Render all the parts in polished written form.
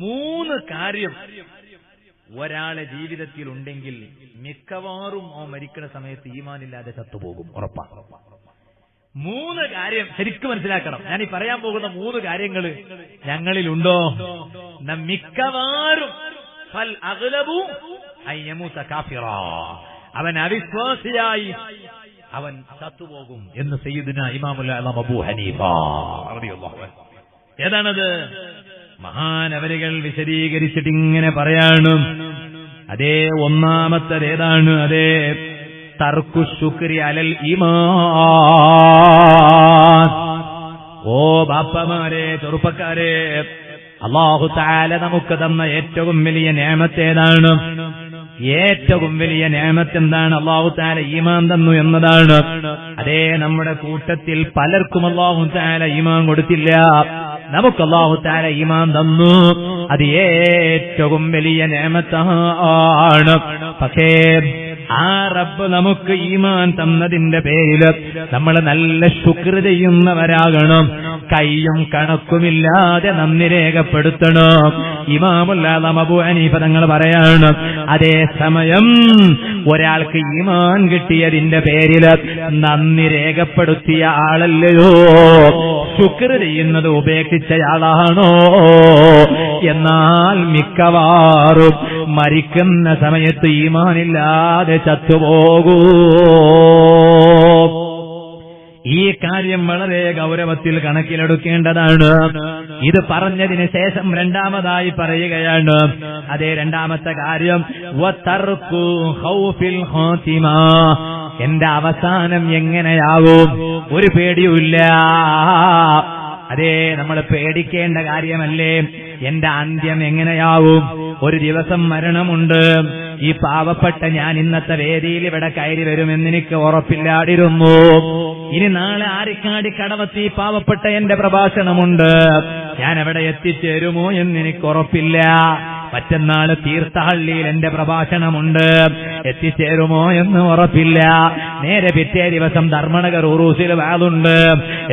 മൂന്ന് കാര്യം ഒരാളെ ജീവിതത്തിൽ ഉണ്ടെങ്കിൽ മിക്കവാറും അവൻ മരിക്കുന്ന സമയത്ത് ഈമാനില്ലാതെ ചത്തുപോകും, ഉറപ്പാണ്. മൂന്ന് കാര്യം ശരിക്കും മനസ്സിലാക്കണം. ഞാൻ ഈ പറയാൻ പോകുന്ന മൂന്ന് കാര്യങ്ങൾ ഞങ്ങളിലുണ്ടോ? മിക്കവാറും ഫൽ അഗ്ലബു അയ്യമൂത കാഫിറാ, അവൻ അവിശ്വാസിയായി അവൻ ചത്തുപോകും എന്ന് സയ്യിദുനാ ഇമാമുൽ അഅ്ലം അബൂ ഹനീഫ റളിയല്ലാഹു അൻഹു. ഏതാണത്? മഹാനവരുകൾ വിശദീകരിച്ചിട്ട് ഇങ്ങനെ പറയാണ്. അതേ ഒന്നാമത്തത് ഏതാണ്? അതേ തർക്കു ശുക്രി അലൽ ഈമാൻ. ഓ ബാപ്പമാരെ, ചെറുപ്പക്കാരെ, അല്ലാഹു തആല നമുക്ക് തന്ന ഏറ്റവും വലിയ നിഅമത്ത് ഏതാണ്? ഏറ്റവും വലിയ നിഅമത്ത് എന്താണ്? അല്ലാഹു തആല ഈമാൻ തന്നു എന്നതാണ്. അതേ നമ്മുടെ കൂട്ടത്തിൽ പലർക്കും അല്ലാഹു തആല ഈമാൻ കൊടുത്തില്ല. നമുക്ക് അല്ലാഹു തആല ഈമാൻ തന്നു, അത് ഏറ്റവും വലിയ നിഅമത്താണ്. പക്ഷേ ആ റബ്ബ് നമുക്ക് ഈമാൻ തന്നതിന്റെ പേരിൽ നമ്മൾ നല്ല ശുക്ർ ചെയ്യുന്നവരാകണം. കയ്യും കണക്കുമില്ലാതെ നന്ദി രേഖപ്പെടുത്തണം. ഇമാമുൽ അഅ്ലം അബൂ ഹനീഫ തങ്ങൾ പറയാണ്, അതേസമയം ഒരാൾക്ക് ഈമാൻ കിട്ടിയതിന്റെ പേരിൽ നന്ദി രേഖപ്പെടുത്തിയ ആളല്ലയോ ശുക്ർ ചെയ്യുന്നത് ഉപേക്ഷിച്ചയാളാണോ? എന്നാൽ മിക്കവാറും മരിക്കുന്ന സമയത്ത് ഈമാനില്ലാതെ ചത്തുപോകൂ. ഈ കാര്യം വളരെ ഗൗരവത്തിൽ കണക്കിലെടുക്കേണ്ടതാണ്. ഇത് പറഞ്ഞതിന് ശേഷം രണ്ടാമതായി പറയുകയാണ്. അതേ രണ്ടാമത്തെ കാര്യം വതർകു ഖൗഫിൽ ഖാതിമ, എന്റെ അവസാനം എങ്ങനെയാവും? ഒരു പേടിയുമില്ല. അതേ നമ്മൾ പേടിക്കേണ്ട കാര്യമല്ലേ എന്റെ അന്ത്യം എങ്ങനെയാവും? ഒരു ദിവസം മരണമുണ്ട്. ഈ പാവപ്പെട്ട ഞാൻ ഇന്നത്തെ വേദിയിൽ ഇവിടെ കയറി വരുമെന്ന് എനിക്ക് ഉറപ്പില്ലാതിരുന്നു. ഇനി നാളെ ആരിക്കാടി കടവത്തി പാവപ്പെട്ട എന്റെ പ്രഭാഷണമുണ്ട്, ഞാൻ എവിടെ എത്തിച്ചേരുമോ എന്ന് എനിക്ക് ഉറപ്പില്ല. മറ്റന്നാള് തീർത്ഥഹള്ളിയിൽ എന്റെ പ്രഭാഷണമുണ്ട്, എത്തിച്ചേരുമോ എന്ന് ഉറപ്പില്ല. നേരെ പിറ്റേ ദിവസം ധർമ്മനഗർ ഉറൂസിൽ വാളുണ്ട്,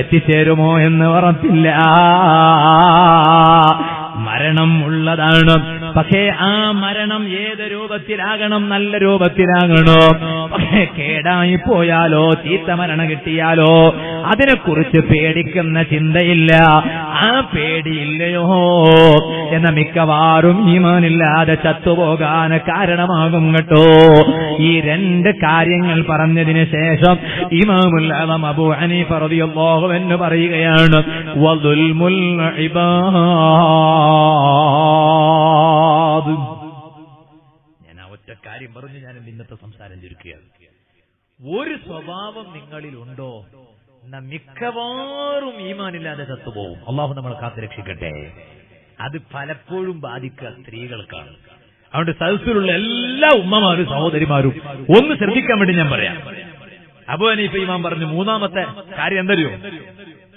എത്തിച്ചേരുമോ എന്ന് ഉറപ്പില്ല. മരണം ഉള്ളതാണ്. പക്ഷേ ആ മരണം ഏത് രൂപത്തിലാകണം? നല്ല രൂപത്തിലാകണോ? പക്ഷേ കേടായി പോയാലോ, ചീത്ത മരണം കിട്ടിയാലോ അതിനെക്കുറിച്ച് പേടിക്കുന്ന ചിന്തയില്ല. ആ പേടിയില്ലയോ എന്ന മിക്കവാറും ഈമാനില്ലാതെ ചത്തുപോകാൻ കാരണമാകും കേട്ടോ. ഈ രണ്ട് കാര്യങ്ങൾ പറഞ്ഞതിന് ശേഷം ഇമാമുൽ അഅ്ലം അബൂ ഹനീഫ റളിയല്ലാഹു അൻഹു പറയുകയാണ്, വദുൽമുൽ ഇബാദ്. ഞാൻ ആ ഒറ്റ കാര്യം പറഞ്ഞു ഞാൻ ഇന്നത്തെ സംസാരം ചുരുക്കുകയാണ്. ഒരു സ്വഭാവം നിങ്ങളിലുണ്ടോ? മിക്കവാറും ഈമാനില്ലാതെ ചത്തുപോകും. അള്ളാഹു നമ്മളെ കാത്തുരക്ഷിക്കട്ടെ. അത് പലപ്പോഴും ബാധിക്കുക സ്ത്രീകൾക്കാണ്. അതുകൊണ്ട് സദസ്സിലുള്ള എല്ലാ ഉമ്മമാരും സഹോദരിമാരും ഒന്ന് ശ്രദ്ധിക്കാൻ വേണ്ടി ഞാൻ പറയാം. അബൂ ഹനീഫ ഇമാം പറഞ്ഞു മൂന്നാമത്തെ കാര്യം എന്തറിയോ?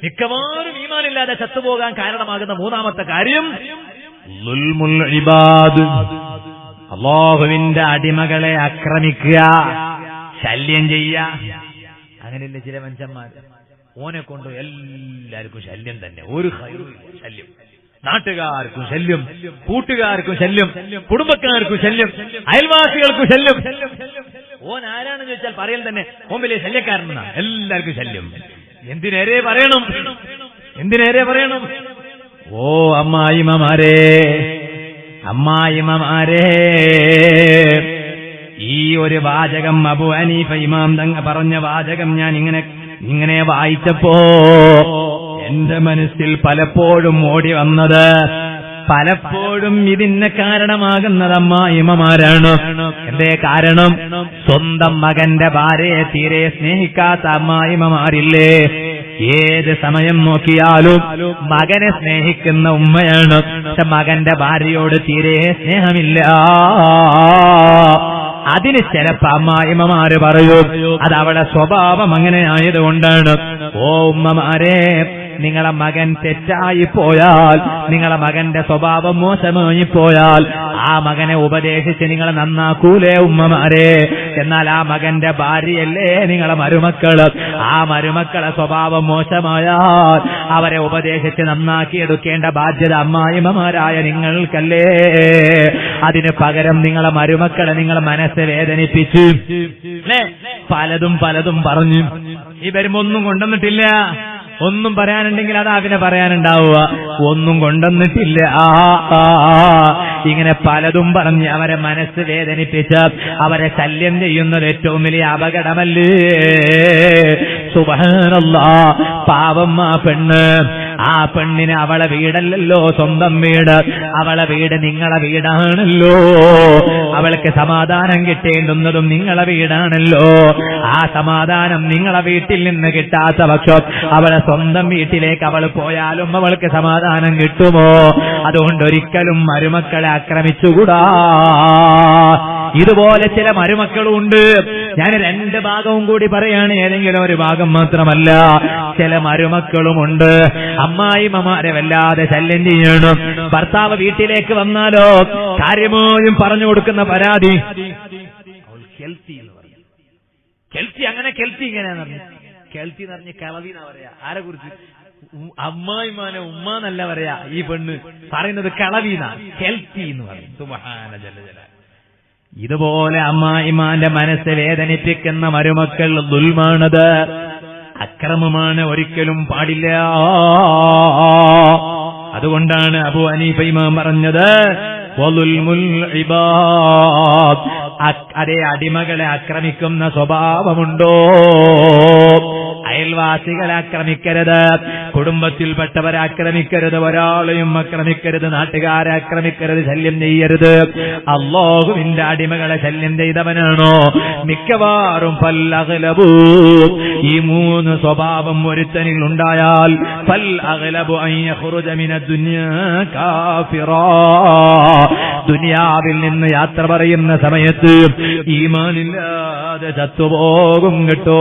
മിക്കവാറും ഈമാനില്ലാതെ ചത്തുപോകാൻ കാരണമാകുന്ന മൂന്നാമത്തെ കാര്യം ദുൽമുൽ ഇബാദ്, അല്ലാഹുവിന്റെ അടിമകളെ ആക്രമിക്കുക, ശല്യം ചെയ്യുക. അങ്ങനെയല്ല ചില മനുഷ്യന്മാർ, ഓനെ കൊണ്ട് എല്ലാവർക്കും ശല്യം തന്നെ, ഒരു ശല്യം. നാട്ടുകാർക്കും ശല്യം, കൂട്ടുകാർക്കും ശല്യം, കുടുംബക്കാർക്കും ശല്യം, അയൽവാസികൾക്കും ശല്യം. ഓൻ ആരാണെന്ന് ചോദിച്ചാൽ പറയൽ തന്നെ ഓൻ വലിയ ശല്യക്കാരനാ, എല്ലാവർക്കും ശല്യം. എന്തിനേരെ പറയണം? എന്തിനേരെ പറയണം? ഓ അമ്മായിമാരെ, അമ്മായിമാരെ, ഈ ഒരു വാചകം അബൂ ഹനീഫ ഇമാം തങ്ങൾ പറഞ്ഞ വാചകം ഞാൻ ഇങ്ങനെ വായിച്ചപ്പോ എന്റെ മനസ്സിൽ പലപ്പോഴും ഓടി വന്നത്, പലപ്പോഴും ഇതിന് കാരണമാകുന്നത് അമ്മായിമാരാണ്. എന്തേ കാരണം? സ്വന്തം മകന്റെ ഭാര്യയെ തീരെ സ്നേഹിക്കാത്ത അമ്മായിമാരില്ലേ? ഏത് സമയം നോക്കിയാലും മകനെ സ്നേഹിക്കുന്ന ഉമ്മയാണ്, പക്ഷെ മകന്റെ ഭാര്യയോട് തീരെ സ്നേഹമില്ല. അതിന് ചിലപ്പോ അമ്മായിമാര് പറയും അത് അവളുടെ സ്വഭാവം അങ്ങനെ ആയതുകൊണ്ടാണ്. ഓ ഉമ്മമാരെ, നിങ്ങളെ മകൻ തെറ്റായി പോയാൽ, നിങ്ങളെ മകന്റെ സ്വഭാവം മോശമായി പോയാൽ ആ മകനെ ഉപദേശിച്ച് നിങ്ങൾ നന്നാക്കൂലേ ഉമ്മമാരെ? എന്നാൽ ആ മകന്റെ ഭാര്യയല്ലേ നിങ്ങളെ മരുമക്കള്. ആ മരുമക്കളെ സ്വഭാവം മോശമായാൽ അവരെ ഉപദേശിച്ച് നന്നാക്കിയെടുക്കേണ്ട ബാധ്യത അമ്മായിമ്മമാരായ നിങ്ങൾക്കല്ലേ. അതിന് പകരം നിങ്ങളെ മരുമക്കളെ നിങ്ങളെ മനസ്സ് വേദനിപ്പിച്ചു പലതും പറഞ്ഞു. ഇവരും ഒന്നും കൊണ്ടുവന്നിട്ടില്ല. ഒന്നും പറയാനുണ്ടെങ്കിൽ അത് അവനെ പറയാനുണ്ടാവുക. ഒന്നും കൊണ്ടുവന്നിട്ടില്ല. ഇങ്ങനെ പലതും പറഞ്ഞ് അവരെ മനസ്സ് വേദനിപ്പിച്ച് അവരെ ശല്യം ചെയ്യുന്നത് ഏറ്റവും വലിയ അപകടമല്ലേ. സുബ്ഹാനല്ലാഹ്. പാവം ആ പെണ്ണിന് അവളെ വീടല്ലല്ലോ സ്വന്തം വീട്. അവളെ വീട് നിങ്ങളെ വീടാണല്ലോ. അവൾക്ക് സമാധാനം കിട്ടേണ്ടുന്നതും നിങ്ങളെ വീടാണല്ലോ. ആ സമാധാനം നിങ്ങളെ വീട്ടിൽ നിന്ന് കിട്ടാത്ത പക്ഷം അവളെ സ്വന്തം വീട്ടിലേക്ക് അവൾ പോയാലും അവൾക്ക് സമാധാനം കിട്ടുമോ? അതുകൊണ്ട് ഒരിക്കലും മരുമക്കളെ ആക്രമിച്ചുകൂടാ. ഇതുപോലെ ചില മരുമക്കളുണ്ട്. ഞാൻ രണ്ട് ഭാഗവും കൂടി പറയാണ്, ഏതെങ്കിലും ഒരു ഭാഗം മാത്രമല്ല. ചില മരുമക്കളുമുണ്ട് അമ്മായിമ്മമാരെ വല്ലാതെ ശല്യം ചെയ്യണം. ഭർത്താവ് വീട്ടിലേക്ക് വന്നാലോ കാര്യമായും പറഞ്ഞു കൊടുക്കുന്ന പരാതി കെൽത്തി അങ്ങനെ കെൽത്തി ഇങ്ങനെയാന്ന് പറഞ്ഞു. കെൽത്തി എന്ന് പറഞ്ഞ് കളവീന്നാ പറയാ. ആരെ കുറിച്ച്? അമ്മായിമാനെ ഉമ്മാന്നല്ല പറയാ. ഈ പെണ്ണ് പറയുന്നത് കളവീന, കെൽത്തി എന്ന് പറയും. സുബ്ഹാന ജല്ല ജലാൽ. ഇതുപോലെ അമ്മായിമാന്റെ മനസ്സ് വേദനിപ്പിക്കുന്ന മരുമക്കൾ ദുൽമാണത്, അക്രമമാണ്, ഒരിക്കലും പാടില്ല. അതുകൊണ്ടാണ് അബൂ ഹനീഫ ഇമാം പറഞ്ഞത് വദുൽമുൽ ഇബാദ്. അതേ അടിമകളെ ആക്രമിക്കുന്ന സ്വഭാവമുണ്ടോ? അയൽവാസികളെ ആക്രമിക്കരുത്, കുടുംബത്തിൽപ്പെട്ടവരെ ആക്രമിക്കരുത്, ഒരാളെയും ആക്രമിക്കരുത്, നാട്ടുകാരെ ആക്രമിക്കരുത്, ശല്യം ചെയ്യരുത്. അല്ലാഹുവിന്റെ അടിമകളെ ശല്യം ചെയ്തവനാണോ മിക്കവാറും ഫൽ അഗ്ലബു. ഈ മൂന്ന് സ്വഭാവം ഒരുത്തനിൽ ഉണ്ടായാൽ ഫൽ അഗ്ലബു അൻ യഖ്റുജ മിനദ് ദുനിയാ കാഫിറാ. ദുനിയാവിൽ നിന്ന് യാത്ര പറയുന്ന സമയത്ത് ഈമാനില്ലാതെ ചത്തുപോകും കേട്ടോ.